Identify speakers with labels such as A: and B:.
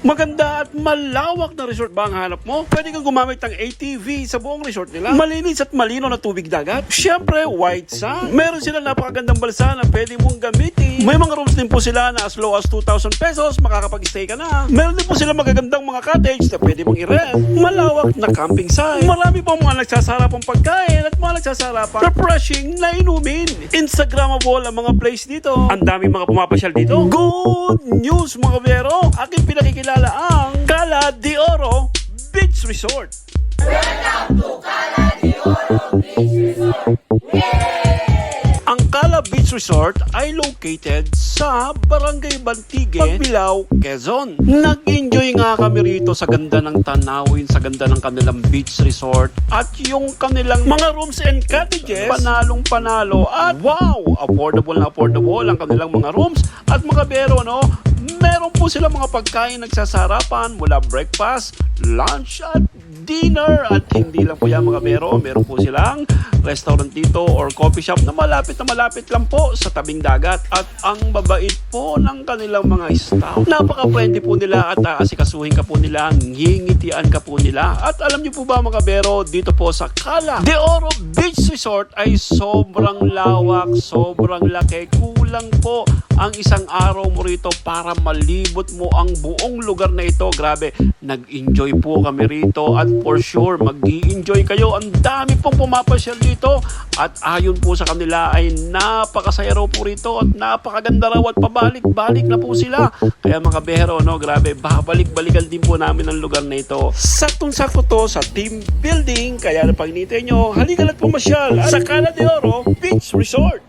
A: Maganda at malawak na resort ba ang hanap mo? Pwede kang gumamit ng ATV sa buong resort nila. Malinis at malino na tubig dagat. Siyempre, white sand. Meron sila napakagandang balsa na pwede mong gamitin. May mga rooms din po sila na as low as 2,000 pesos, makakapag-stay ka na. Meron din po sila magagandang mga cottage na pwede mong i-rent. Malawak na camping site. Marami pong mga nagsasarapang pagkain at mga nagsasarapang refreshing na inumin. Instagrammable ang mga place dito. Ang daming mga pumapasyal dito. Good news mga bero! Aking pinakikilala ang Cala de Oro Beach Resort.
B: Welcome to Cala de Oro Beach Resort!
A: Ang Cala Beach Resort ay located sa Barangay Bantigue, Pagbilao, Quezon. Nag-enjoy nga kami rito sa ganda ng tanawin, sa ganda ng kanilang beach resort at yung kanilang mga rooms and cottages, panalong panalo at wow, affordable na affordable ang kanilang mga rooms at mga bero, no? Meron po sila mga pagkain nagsasarapan mula breakfast, lunch at dinner at hindi lang po yan mga bero, meron po silang restaurant dito or coffee shop na malapit lang po sa tabing dagat at ang babait po ng kanilang mga staff. Napaka-friendly po nila at asikasuhin ka po nila, ngingitian ka po nila at alam niyo po ba mga bero, dito po sa Cala de Oro Beach Resort ay sobrang lawak, sobrang laki, kulang po ang isang araw mo rito para malibot mo ang buong lugar na ito. Grabe, nag-enjoy po kami rito at for sure mag-i-enjoy kayo. Ang dami pong pumapasyal dito at ayon po sa kanila ay napakasaya raw po rito at napakaganda raw at pabalik-balik na po sila. Kaya mga bero, no, grabe, babalik-balikan din po namin ang lugar na ito. Saktong-sakto to sa team building, kaya na pag nyo, halika na't pumasyal sa Cala de Oro Beach Resort.